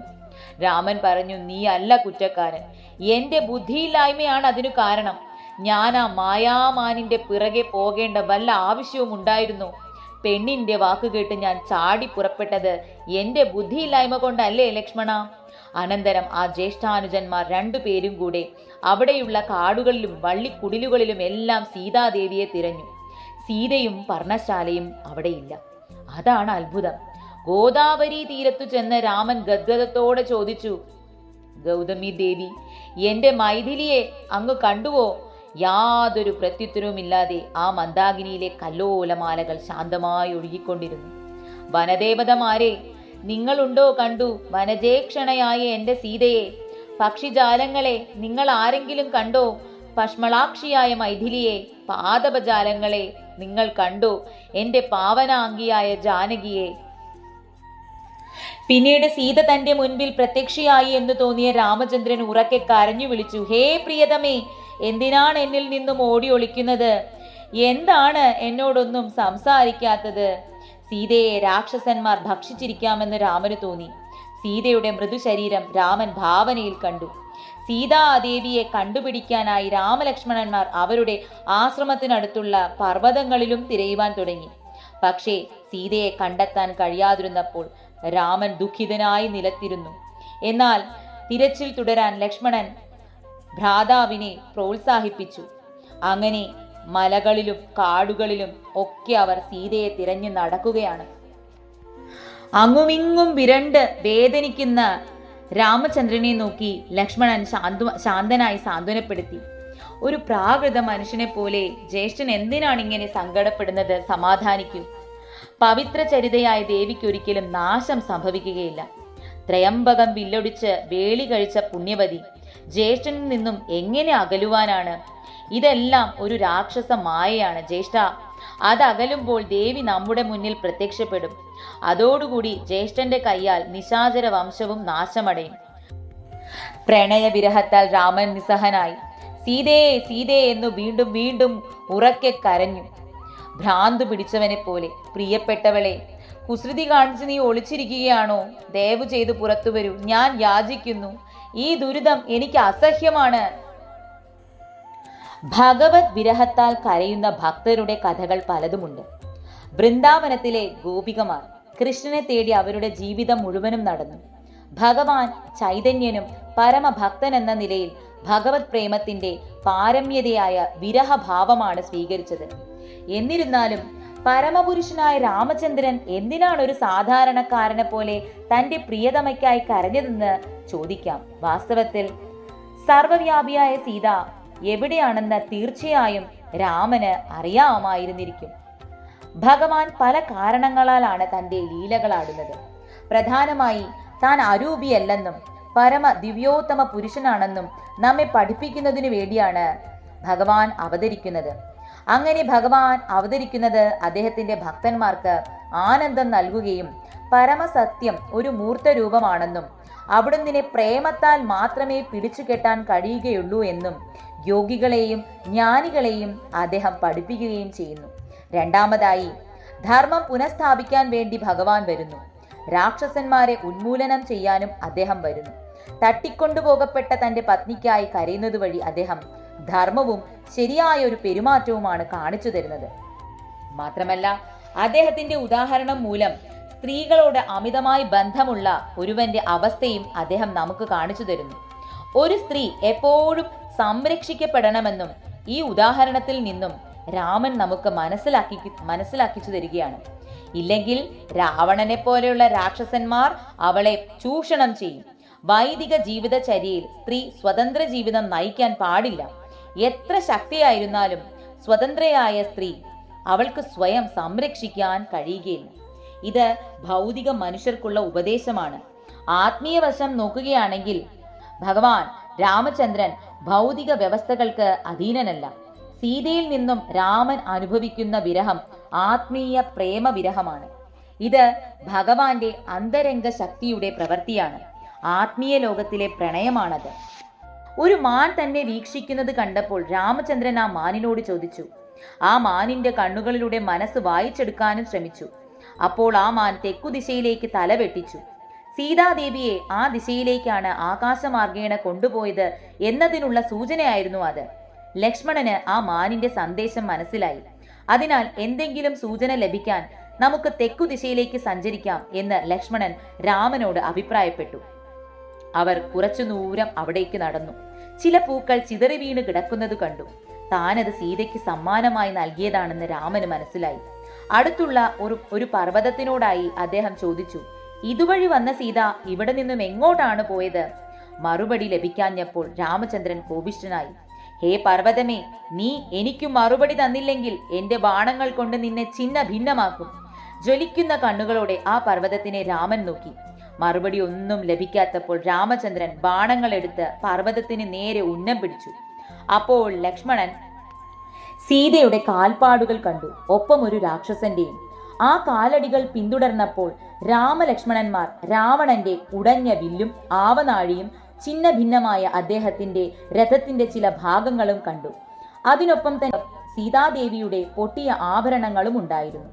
രാമൻ പറഞ്ഞു, നീ അല്ല കുറ്റക്കാരൻ. എന്റെ ബുദ്ധിയില്ലായ്മയാണ് അതിനു കാരണം. ഞാൻ ആ മായാമാനിന്റെ പിറകെ പോകേണ്ട വല്ല ആവശ്യവും ഉണ്ടായിരുന്നു? പെണ്ണിന്റെ വാക്കുകേട്ട് ഞാൻ ചാടി പുറപ്പെട്ടത് എന്റെ ബുദ്ധിയില്ലായ്മ കൊണ്ടല്ലേ ലക്ഷ്മണ? അനന്തരം ആ ജ്യേഷ്ഠാനുജന്മാർ രണ്ടുപേരും കൂടെ അവിടെയുള്ള കാടുകളിലും വള്ളിക്കുടിലുകളിലും എല്ലാം സീതാദേവിയെ തിരഞ്ഞു. സീതയും പർണശാലയും അവിടെയില്ല. അതാണ് അത്ഭുതം. ഗോദാവരി തീരത്തു ചെന്ന് രാമൻ ഗദ്ഗദത്തോടെ ചോദിച്ചു, ഗൗതമി ദേവി, എന്റെ മൈഥിലിയെ അങ്ങ് കണ്ടുവോ? യാതൊരു പ്രത്യുത്തരവുമില്ലാതെ ആ മന്ദാകിനിയിലെ കല്ലോലമാലകൾ ശാന്തമായി ഒഴുകിക്കൊണ്ടിരുന്നു. വനദേവതമാരെ, നിങ്ങളുണ്ടോ കണ്ടു വനജേക്ഷണയായ എന്റെ സീതയെ? പക്ഷിജാലങ്ങളെ, നിങ്ങൾ ആരെങ്കിലും കണ്ടോ പഷ്മളാക്ഷിയായ മൈഥിലിയെ? പാദപജാലങ്ങളെ, നിങ്ങൾ കണ്ടോ എന്റെ പാവനാംഗിയായ ജാനകിയെ? പിന്നീട് സീത തന്റെ മുൻപിൽ പ്രത്യക്ഷയായി എന്ന് തോന്നിയ രാമചന്ദ്രൻ ഉറക്കെ കരഞ്ഞു വിളിച്ചു, ഹേ പ്രിയതമേ, എന്തിനാണ് എന്നിൽ നിന്നും ഓടി ഒളിക്കുന്നത്? എന്താണ് എന്നോടൊന്നും സംസാരിക്കാത്തത്? സീതയെ രാക്ഷസന്മാർ ഭക്ഷിച്ചിരിക്കാമെന്ന് രാമന് തോന്നി. സീതയുടെ മൃദുശരീരം രാമൻ ഭാവനയിൽ കണ്ടു. സീതാദേവിയെ കണ്ടുപിടിക്കാനായി രാമലക്ഷ്മണന്മാർ അവരുടെ ആശ്രമത്തിനടുത്തുള്ള പർവ്വതങ്ങളിലും തിരയുവാൻ തുടങ്ങി. പക്ഷേ സീതയെ കണ്ടെത്താൻ കഴിയാതിരുന്നപ്പോൾ രാമൻ ദുഃഖിതനായി നിലത്തിരുന്നു. എന്നാൽ തിരച്ചിൽ തുടരാൻ ലക്ഷ്മണൻ ഭ്രാതാവിനെ പ്രോത്സാഹിപ്പിച്ചു. അങ്ങനെ മലകളിലും കാടുകളിലും ഒക്കെ അവർ സീതയെ തിരഞ്ഞു നടക്കുകയാണ്. അങ്ങുമിങ്ങും വിരണ്ട് വേദനിക്കുന്ന രാമചന്ദ്രനെ നോക്കി ലക്ഷ്മണൻ ശാന്തനായി സാന്ത്വനപ്പെടുത്തി. ഒരു പ്രാകൃത മനുഷ്യനെ പോലെ ജ്യേഷ്ഠൻ എന്തിനാണ് ഇങ്ങനെ സങ്കടപ്പെടുന്നത്? സമാധാനിക്കൂ. പവിത്ര ചരിതയായ ദേവിക്കൊരിക്കലും നാശം സംഭവിക്കുകയില്ല. ത്രയംബകം വില്ലൊടിച്ച് വേളി കഴിച്ച പുണ്യവതി ജ്യേഷ്ഠനിൽ നിന്നും എങ്ങനെ അകലുവാനാണ്? ഇതെല്ലാം ഒരു രാക്ഷസ മായയാണ് ജ്യേഷ്ഠ. അതകലുമ്പോൾ ദേവി നമ്മുടെ മുന്നിൽ പ്രത്യക്ഷപ്പെടും. അതോടുകൂടി ജ്യേഷ്ഠന്റെ കൈയാൽ നിശാചര വംശവും നാശമടയും. പ്രണയവിരഹത്താൽ രാമൻ നിസ്സഹനായി. സീതേ സീതേ എന്നു വീണ്ടും വീണ്ടും ഉറക്കെ കരഞ്ഞു. ഭ്രാന്തു പിടിച്ചവനെ പോലെ. പ്രിയപ്പെട്ടവളെ, കുസൃതി കാണിച്ച് നീ ഒളിച്ചിരിക്കുകയാണോ? ദയവു ചെയ്തു പുറത്തു വരൂ, ഞാൻ യാചിക്കുന്നു. ഈ ദുരിതം എനിക്ക് അസഹ്യമാണ്. ഭഗവത് വിരഹത്താൽ കരയുന്ന ഭക്തരുടെ കഥകൾ പലതുമുണ്ട്. വൃന്ദാവനത്തിലെ ഗോപികമാർ കൃഷ്ണനെ തേടി അവരുടെ ജീവിതം മുഴുവനും നടന്നു. ഭഗവാൻ ചൈതന്യനും പരമഭക്തൻ എന്ന നിലയിൽ ഭഗവത് പ്രേമത്തിന്റെ പാരമ്യതയായ വിരഹഭാവമാണ് സ്വീകരിച്ചത്. എന്നിരുന്നാലും പരമപുരുഷനായ രാമചന്ദ്രൻ എന്തിനാണ് ഒരു സാധാരണക്കാരനെ പോലെ തന്റെ പ്രിയതമയ്ക്കായി കരഞ്ഞതെന്ന് ചോദിക്കാം. വാസ്തവത്തിൽ സർവവ്യാപിയായ സീത എവിടെയാണെന്ന് തീർച്ചയായും രാമന് അറിയാമായിരുന്നിരിക്കും. ഭഗവാൻ പല കാരണങ്ങളാലാണ് തന്റെ ലീലകളാടുന്നത്. പ്രധാനമായി താൻ അരൂപിയല്ലെന്നും പരമ ദിവ്യോത്തമ പുരുഷനാണെന്നും നമ്മെ പഠിപ്പിക്കുന്നതിനു വേണ്ടിയാണ് ഭഗവാൻ അവതരിക്കുന്നത്. അങ്ങനെ ഭഗവാൻ അവതരിക്കുന്നത് അദ്ദേഹത്തിന്റെ ഭക്തന്മാർക്ക് ആനന്ദം നൽകുകയും പരമസത്യം ഒരു മൂർത്ത രൂപമാണെന്നും അവിടുന്ന് പ്രേമത്താൽ മാത്രമേ പിടിച്ചു കെട്ടാൻ കഴിയുകയുള്ളൂ എന്നും യോഗികളെയും ജ്ഞാനികളെയും അദ്ദേഹം പഠിപ്പിക്കുകയും ചെയ്യുന്നു. രണ്ടാമതായി, ധർമ്മം പുനഃസ്ഥാപിക്കാൻ വേണ്ടി ഭഗവാൻ വരുന്നു. രാക്ഷസന്മാരെ ഉന്മൂലനം ചെയ്യാനും അദ്ദേഹം വരുന്നു. തട്ടിക്കൊണ്ടുപോകപ്പെട്ട തന്റെ പത്നിക്കായി കരയുന്നത് വഴി അദ്ദേഹം ധർമ്മവും ശരിയായ ഒരു പെരുമാറ്റവുമാണ് കാണിച്ചു തരുന്നത്. മാത്രമല്ല, അദ്ദേഹത്തിന്റെ ഉദാഹരണം മൂലം സ്ത്രീകളോട് അമിതമായി ബന്ധമുള്ള ഒരുവന്റെ അവസ്ഥയും അദ്ദേഹം നമുക്ക് കാണിച്ചു തരുന്നു. ഒരു സ്ത്രീ എപ്പോഴും സംരക്ഷിക്കപ്പെടണമെന്നും ഈ ഉദാഹരണത്തിൽ നിന്നും രാമൻ നമുക്ക് മനസ്സിലാക്കിച്ചു തരികയാണ്. ഇല്ലെങ്കിൽ രാവണനെ പോലെയുള്ള രാക്ഷസന്മാർ അവളെ ചൂഷണം ചെയ്യും. വൈദിക ജീവിതചര്യയിൽ സ്ത്രീ സ്വതന്ത്ര ജീവിതം നയിക്കാൻ പാടില്ല. എത്ര ശക്തിയായിരുന്നാലും സ്വതന്ത്രയായ സ്ത്രീ അവൾക്ക് സ്വയം സംരക്ഷിക്കാൻ കഴിയുകയില്ല. ഇത് ഭൗതിക മനുഷ്യർക്കുള്ള ഉപദേശമാണ്. ആത്മീയ വശം നോക്കുകയാണെങ്കിൽ ഭഗവാൻ രാമചന്ദ്രൻ ഭൗതിക വ്യവസ്ഥകൾക്ക് അധീനനല്ല. സീതയിൽ നിന്നും രാമൻ അനുഭവിക്കുന്ന വിരഹം ആത്മീയ പ്രേമ വിരഹമാണ്. ഇത് ഭഗവാന്റെ അന്തരംഗ ശക്തിയുടെ പ്രവൃത്തിയാണ്. ആത്മീയ ലോകത്തിലെ പ്രണയമാണത്. ഒരു മാൻ തന്നെ വീക്ഷിക്കുന്നത് കണ്ടപ്പോൾ രാമചന്ദ്രൻ ആ മാനിനോട് ചോദിച്ചു. ആ മാനിന്റെ കണ്ണുകളിലൂടെ മനസ്സ് വായിച്ചെടുക്കാനും ശ്രമിച്ചു. അപ്പോൾ ആ മാൻ തെക്കുദിശയിലേക്ക് തല വെട്ടിച്ചു. സീതാദേവിയെ ആ ദിശയിലേക്കാണ് ആകാശമാർഗേണ കൊണ്ടുപോയത് എന്നതിനുള്ള സൂചനയായിരുന്നു അത്. ലക്ഷ്മണന് ആ മാനിന്റെ സന്ദേശം മനസ്സിലായി. അതിനാൽ എന്തെങ്കിലും സൂചന ലഭിക്കാൻ നമുക്ക് തെക്കുദിശയിലേക്ക് സഞ്ചരിക്കാം എന്ന് ലക്ഷ്മണൻ രാമനോട് അഭിപ്രായപ്പെട്ടു. അവർ കുറച്ചു ദൂരം അവിടേക്ക് നടന്നു. ചില പൂക്കൾ ചിതറി വീണ് കിടക്കുന്നത് കണ്ടു. താനത് സീതയ്ക്ക് സമ്മാനമായി നൽകിയതാണെന്ന് രാമന് മനസ്സിലായി. അടുത്തുള്ള ഒരു പർവ്വതത്തിനോടായി അദ്ദേഹം ചോദിച്ചു, ഇതുവഴി വന്ന സീത ഇവിടെ നിന്നും എങ്ങോട്ടാണ് പോയത്? മറുപടി ലഭിക്കാഞ്ഞപ്പോൾ രാമചന്ദ്രൻ കോപിഷ്ഠനായി. ഹേ പർവ്വതമേ, നീ എനിക്കു മറുപടി തന്നില്ലെങ്കിൽ എന്റെ ബാണങ്ങൾ കൊണ്ട് നിന്നെ ഛിന്ന ഭിന്നമാക്കും. ജ്വലിക്കുന്ന കണ്ണുകളോടെ ആ പർവ്വതത്തിനെ രാമൻ നോക്കി. മറുപടി ഒന്നും ലഭിക്കാത്തപ്പോൾ രാമചന്ദ്രൻ ബാണങ്ങൾ എടുത്ത് പർവ്വതത്തിന് നേരെ ഉന്നം പിടിച്ചു. അപ്പോൾ ലക്ഷ്മണൻ സീതയുടെ കാൽപ്പാടുകൾ കണ്ടു, ഒപ്പം ഒരു രാക്ഷസന്റെയും. ആ കാലടികൾ പിന്തുടർന്നപ്പോൾ രാമലക്ഷ്മണന്മാർ രാവണന്റെ ഉടഞ്ഞ വില്ലും ആവനാഴിയും ഛിന്ന ഭിന്നമായ അദ്ദേഹത്തിന്റെ രഥത്തിന്റെ ചില ഭാഗങ്ങളും കണ്ടു. അതിനൊപ്പം തന്നെ സീതാദേവിയുടെ പൊട്ടിയ ആഭരണങ്ങളും ഉണ്ടായിരുന്നു.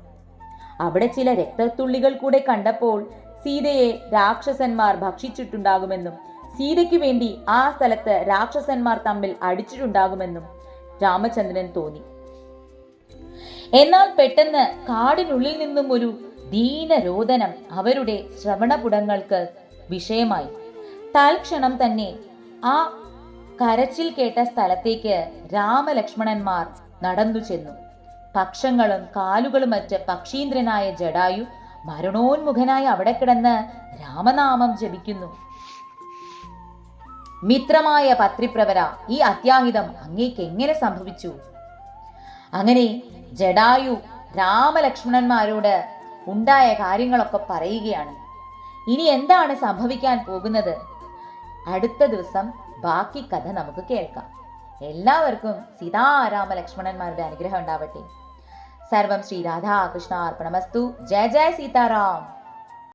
അവിടെ ചില രക്തത്തുള്ളികൾ കൂടെ കണ്ടപ്പോൾ സീതയെ രാക്ഷസന്മാർ ഭക്ഷിച്ചിട്ടുണ്ടാകുമെന്നും സീതയ്ക്ക് വേണ്ടി ആ സ്ഥലത്ത് രാക്ഷസന്മാർ തമ്മിൽ അടിച്ചിട്ടുണ്ടാകുമെന്നും രാമചന്ദ്രൻ തോന്നി. എന്നാൽ പെട്ടെന്ന് കാടിനുള്ളിൽ നിന്നും ഒരു ദീനരോദനം അവരുടെ ശ്രവണപുടങ്ങൾക്ക് വിഷയമായി. തൽക്ഷണം തന്നെ ആ കരച്ചിൽ കേട്ട സ്ഥലത്തേക്ക് രാമലക്ഷ്മണന്മാർ നടന്നു ചെന്നു. പക്ഷങ്ങളും കാലുകളുമറ്റ് പക്ഷീന്ദ്രനായ ജടായു മരണോന്മുഖനായി അവിടെ കിടന്ന് രാമനാമം ജപിക്കുന്നു. മിത്രമായ പത്രിപ്രവര, ഈ അത്യാഹിതം അങ്ങേക്ക് എങ്ങനെ സംഭവിച്ചു? അങ്ങനെ ജടായു രാമലക്ഷ്മണന്മാരോട് ഉണ്ടായ കാര്യങ്ങളൊക്കെ പറയുകയാണ്. ഇനി എന്താണ് സംഭവിക്കാൻ പോകുന്നത്? അടുത്ത ദിവസം ബാക്കി കഥ നമുക്ക് കേൾക്കാം. എല്ലാവർക്കും സീതാരാമ ലക്ഷ്മണന്മാരുടെ അനുഗ്രഹം ഉണ്ടാവട്ടെ. സർവം ശ്രീ രാധാകൃഷ്ണാർപ്പണമസ്തു. ജയ ജയ സീതാറാം.